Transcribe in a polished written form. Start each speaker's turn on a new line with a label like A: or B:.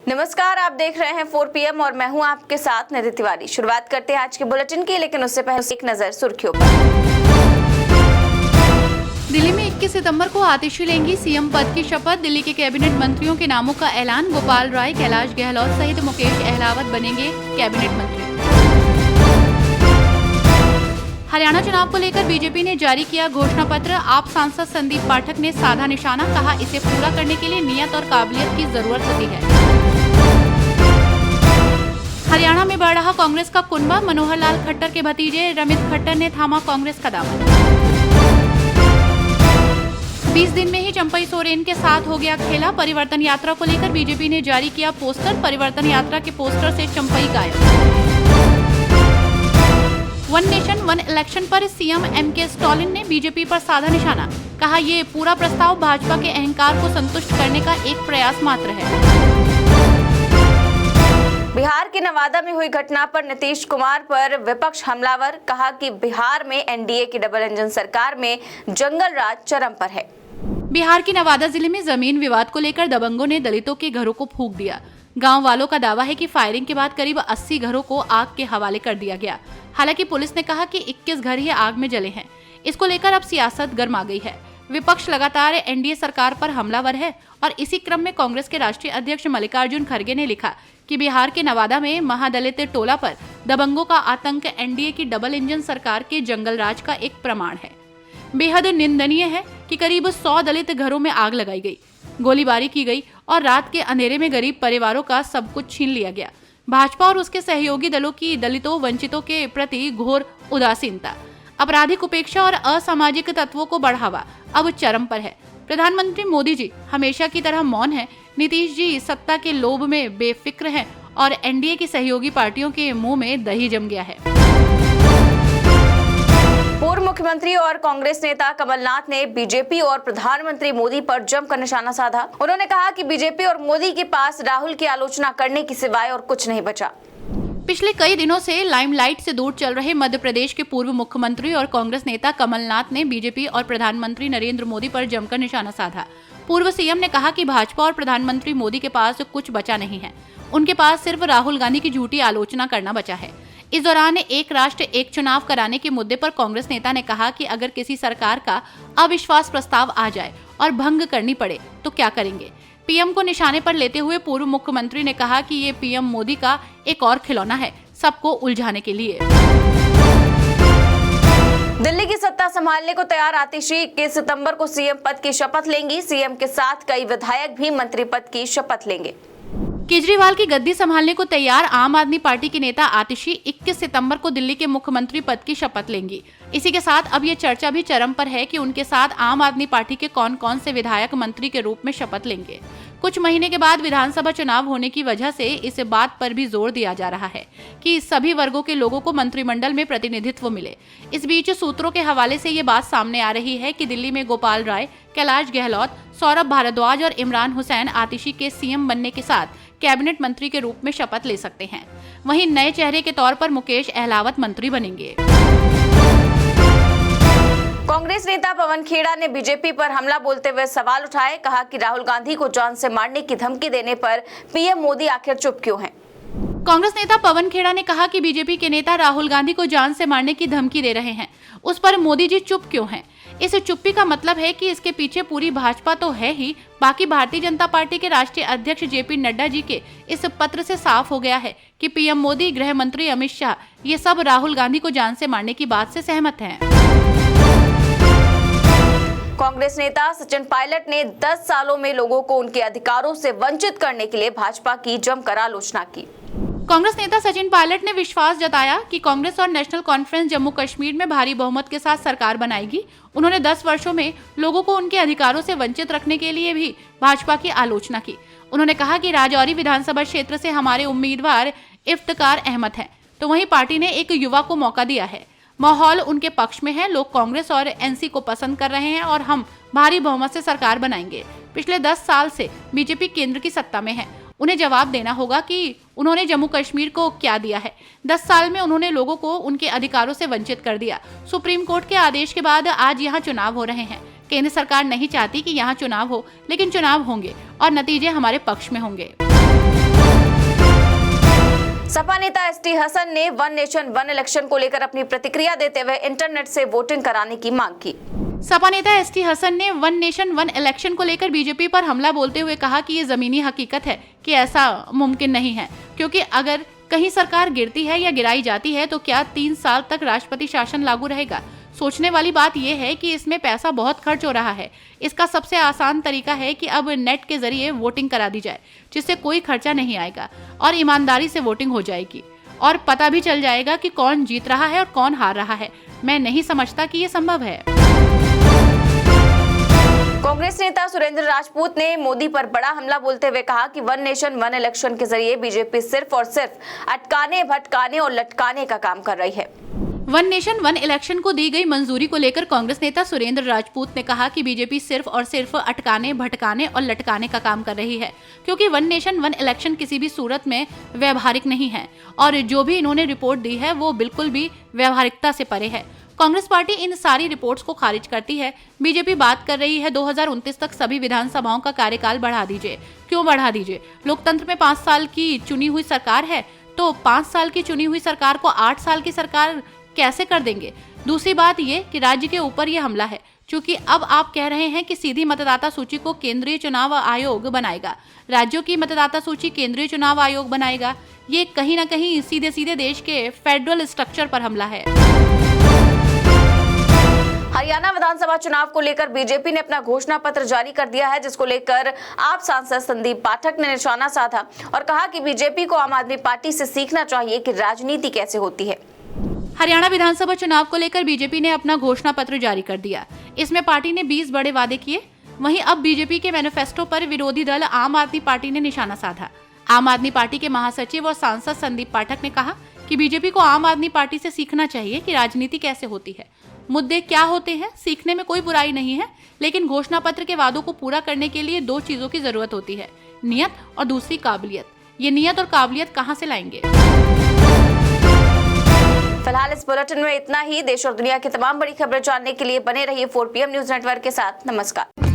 A: नमस्कार, आप देख रहे हैं 4 PM और मैं हूं आपके साथ निधि तिवारी। शुरुआत करते हैं आज के बुलेटिन की, लेकिन उससे पहले एक नजर सुर्खियों पर।
B: दिल्ली में 21 सितंबर को आतिशी लेंगी सीएम पद की शपथ। दिल्ली के कैबिनेट मंत्रियों के नामों का ऐलान। गोपाल राय, कैलाश गहलोत सहित मुकेश अहलावत बनेंगे कैबिनेट मंत्री। हरियाणा चुनाव को लेकर बीजेपी ने जारी किया घोषणा पत्र। आप सांसद संदीप पाठक ने साधा निशाना, कहा इसे पूरा करने के लिए नियत और काबिलियत की जरूरत होती है। हरियाणा में बढ़ रहा कांग्रेस का कुनबा। मनोहर लाल खट्टर के भतीजे रमित खट्टर ने थामा कांग्रेस का दामन। 20 दिन में ही चंपई सोरेन के साथ हो गया खेला। परिवर्तन यात्रा को लेकर बीजेपी ने जारी किया पोस्टर। परिवर्तन यात्रा के पोस्टर से चंपई गायब। वन नेशन वन इलेक्शन पर सीएम एमके स्टालिन ने बीजेपी पर साधा निशाना, कहा ये पूरा प्रस्ताव भाजपा के अहंकार को संतुष्ट करने का एक प्रयास मात्र है।
A: बिहार के नवादा में हुई घटना पर नीतीश कुमार पर विपक्ष हमलावर, कहा कि बिहार में एनडीए की डबल इंजन सरकार में जंगल राज चरम पर है।
B: बिहार के नवादा जिले में जमीन विवाद को लेकर दबंगों ने दलितों के घरों को फूंक दिया। गांव वालों का दावा है कि फायरिंग के बाद करीब 80 घरों को आग के हवाले कर दिया गया। हालांकि पुलिस ने कहा कि 21 घर ही आग में जले हैं। इसको लेकर अब सियासत गर्मा गई है। विपक्ष लगातार एनडीए सरकार पर हमलावर है और इसी क्रम में कांग्रेस के राष्ट्रीय अध्यक्ष मल्लिकार्जुन खड़गे ने लिखा कि बिहार के नवादा में महादलित टोला पर दबंगों का आतंक एनडीए की डबल इंजन सरकार के जंगल राज का एक प्रमाण है। बेहद निंदनीय है कि करीब 100 दलित घरों में आग लगाई गई, गोलीबारी की गई और रात के अंधेरे में गरीब परिवारों का सब कुछ छीन लिया गया। भाजपा और उसके सहयोगी दलों की दलितों वंचितों के प्रति घोर उदासीनता, आपराधिक उपेक्षा और असामाजिक तत्वों को बढ़ावा अब चरम पर है। प्रधानमंत्री मोदी जी हमेशा की तरह मौन हैं। नीतीश जी सत्ता के लोभ में बेफिक्र हैं और एनडीए की सहयोगी पार्टियों के मुंह में दही जम गया है।
A: पूर्व मुख्यमंत्री और कांग्रेस नेता कमलनाथ ने बीजेपी और प्रधानमंत्री मोदी पर जमकर निशाना साधा। उन्होंने कहा कि बीजेपी और मोदी के पास राहुल की आलोचना करने की सिवाय और कुछ नहीं बचा।
B: पिछले कई दिनों से लाइमलाइट से दूर चल रहे मध्य प्रदेश के पूर्व मुख्यमंत्री और कांग्रेस नेता कमलनाथ ने बीजेपी और प्रधानमंत्री नरेंद्र मोदी पर जमकर निशाना साधा। पूर्व सीएम ने कहा कि भाजपा और प्रधानमंत्री मोदी के पास कुछ बचा नहीं है। उनके पास सिर्फ राहुल गांधी की झूठी आलोचना करना बचा है। इस दौरान एक राष्ट्र एक चुनाव कराने के मुद्दे पर कांग्रेस नेता ने कहा कि अगर किसी सरकार का अविश्वास प्रस्ताव आ जाए और भंग करनी पड़े तो क्या करेंगे। पीएम को निशाने पर लेते हुए पूर्व मुख्यमंत्री ने कहा कि ये पीएम मोदी का एक और खिलौना है सबको उलझाने के लिए।
A: दिल्ली की सत्ता संभालने को तैयार आतिशी 21 सितंबर को सीएम पद की शपथ लेंगी। सीएम के साथ कई विधायक भी मंत्री पद की शपथ लेंगे।
B: केजरीवाल की गद्दी संभालने को तैयार आम आदमी पार्टी की नेता आतिशी 21 सितंबर को दिल्ली के मुख्यमंत्री पद की शपथ लेंगी। इसी के साथ अब ये चर्चा भी चरम पर है कि उनके साथ आम आदमी पार्टी के कौन कौन से विधायक मंत्री के रूप में शपथ लेंगे। कुछ महीने के बाद विधानसभा चुनाव होने की वजह से इस बात पर भी जोर दिया जा रहा है कि सभी वर्गों के लोगों को मंत्रिमंडल में प्रतिनिधित्व मिले। इस बीच सूत्रों के हवाले से ये बात सामने आ रही है कि दिल्ली में गोपाल राय, कैलाश गहलोत, सौरभ भारद्वाज और इमरान हुसैन आतिशी के सीएम बनने के साथ कैबिनेट मंत्री के रूप में शपथ ले सकते हैं। वहीं नए चेहरे के तौर पर मुकेश अहलावत मंत्री बनेंगे।
A: कांग्रेस नेता पवन खेड़ा ने बीजेपी पर हमला बोलते हुए सवाल उठाए। कहा कि राहुल गांधी को जान से मारने की धमकी देने पर पीएम मोदी आखिर चुप क्यों हैं?
B: कांग्रेस नेता पवन खेड़ा ने कहा कि बीजेपी के नेता राहुल गांधी को जान से मारने की धमकी दे रहे हैं, उस पर मोदी जी चुप क्यों हैं? इस चुप्पी का मतलब है कि इसके पीछे पूरी भाजपा तो है ही, बाकी भारतीय जनता पार्टी के राष्ट्रीय अध्यक्ष जेपी नड्डा जी के इस पत्र से साफ हो गया है कि पीएम मोदी, गृह मंत्री अमित शाह ये सब राहुल गांधी को जान से मारने की बात से सहमत हैं।
A: कांग्रेस नेता सचिन पायलट ने 10 सालों में लोगों को उनके अधिकारों से वंचित करने के लिए भाजपा की जमकर आलोचना की।
B: कांग्रेस नेता सचिन पायलट ने विश्वास जताया कि कांग्रेस और नेशनल कॉन्फ्रेंस जम्मू कश्मीर में भारी बहुमत के साथ सरकार बनाएगी। उन्होंने 10 वर्षों में लोगों को उनके अधिकारों से वंचित रखने के लिए भी भाजपा की आलोचना की। उन्होंने कहा कि राजौरी विधानसभा क्षेत्र से हमारे उम्मीदवार इफ्तिकार अहमद हैं, तो वहीं पार्टी ने एक युवा को मौका दिया है। माहौल उनके पक्ष में है, लोग कांग्रेस और एनसी को पसंद कर रहे हैं और हम भारी बहुमत से सरकार बनाएंगे। पिछले 10 साल से बीजेपी केंद्र की सत्ता में है, उन्हें जवाब देना होगा कि उन्होंने जम्मू कश्मीर को क्या दिया है। 10 साल में उन्होंने लोगों को उनके अधिकारों से वंचित कर दिया। सुप्रीम कोर्ट के आदेश के बाद आज यहाँ चुनाव हो रहे हैं। केंद्र सरकार नहीं चाहती कि यहाँ चुनाव हो, लेकिन चुनाव होंगे और नतीजे हमारे पक्ष में होंगे।
A: सपा नेता एसटी हसन ने वन नेशन वन इलेक्शन को लेकर अपनी प्रतिक्रिया देते हुए इंटरनेट से वोटिंग कराने की मांग की।
B: सपा नेता एसटी हसन ने वन नेशन वन इलेक्शन को लेकर बीजेपी पर हमला बोलते हुए कहा कि ये जमीनी हकीकत है कि ऐसा मुमकिन नहीं है, क्योंकि अगर कहीं सरकार गिरती है या गिराई जाती है तो क्या 3 साल तक राष्ट्रपति शासन लागू रहेगा। सोचने वाली बात यह है कि इसमें पैसा बहुत खर्च हो रहा है। इसका सबसे आसान तरीका है कि अब नेट के जरिए वोटिंग करा दी जाए, जिससे कोई खर्चा नहीं आएगा और ईमानदारी से वोटिंग हो जाएगी और पता भी चल जाएगा कि कौन जीत रहा है और कौन हार रहा है। मैं नहीं समझता कि ये संभव है।
A: कांग्रेस नेता सुरेंद्र राजपूत ने मोदी पर बड़ा हमला बोलते हुए कहा कि वन नेशन वन इलेक्शन के जरिए बीजेपी सिर्फ और सिर्फ अटकाने, भटकाने और लटकाने का काम कर रही है।
B: वन नेशन वन इलेक्शन को दी गई मंजूरी को लेकर कांग्रेस नेता सुरेंद्र राजपूत ने कहा कि बीजेपी सिर्फ और सिर्फ अटकाने, भटकाने और लटकाने का काम कर रही है, क्योंकि वन नेशन वन इलेक्शन किसी भी सूरत में व्यवहारिक नहीं है और जो भी इन्होंने रिपोर्ट दी है वो बिल्कुल भी व्यवहारिकता से परे है। कांग्रेस पार्टी इन सारी रिपोर्ट्स को खारिज करती है। बीजेपी बात कर रही है 2029 तक सभी विधानसभाओं का कार्यकाल बढ़ा दीजिए। क्यों बढ़ा दीजिए? लोकतंत्र में 5 साल की चुनी हुई सरकार है, तो 5 साल की चुनी हुई सरकार को 8 साल की सरकार कैसे कर देंगे? दूसरी बात ये कि राज्य के ऊपर ये हमला है, क्योंकि अब आप कह रहे हैं कि सीधी मतदाता सूची को केंद्रीय चुनाव आयोग बनाएगा, राज्यों की मतदाता सूची केंद्रीय चुनाव आयोग बनाएगा। ये कहीं ना कहीं सीधे सीधे देश के फेडरल स्ट्रक्चर पर हमला है।
A: हरियाणा विधानसभा चुनाव को लेकर बीजेपी ने अपना घोषणा पत्र जारी कर दिया है, जिसको लेकर आप सांसद संदीप पाठक ने निशाना साधा और कहा कि बीजेपी को आम आदमी पार्टी से सीखना चाहिए कि राजनीति कैसे होती है।
B: हरियाणा विधानसभा चुनाव को लेकर बीजेपी ने अपना घोषणा पत्र जारी कर दिया। इसमें पार्टी ने 20 बड़े वादे किए। वहीं अब बीजेपी के मैनिफेस्टो पर विरोधी दल आम आदमी पार्टी ने निशाना साधा। आम आदमी पार्टी के महासचिव और सांसद संदीप पाठक ने कहा कि बीजेपी को आम आदमी पार्टी से सीखना चाहिए कि राजनीति कैसे होती है, मुद्दे क्या होते हैं। सीखने में कोई बुराई नहीं है, लेकिन घोषणा पत्र के वादों को पूरा करने के लिए 2 चीजों की जरूरत होती है, नियत और दूसरी काबिलियत। ये नियत और काबिलियत कहां से लाएंगे?
A: फिलहाल इस बुलेटिन में इतना ही। देश और दुनिया की तमाम बड़ी खबरें जानने के लिए बने रहिए 4PM न्यूज नेटवर्क के साथ। नमस्कार।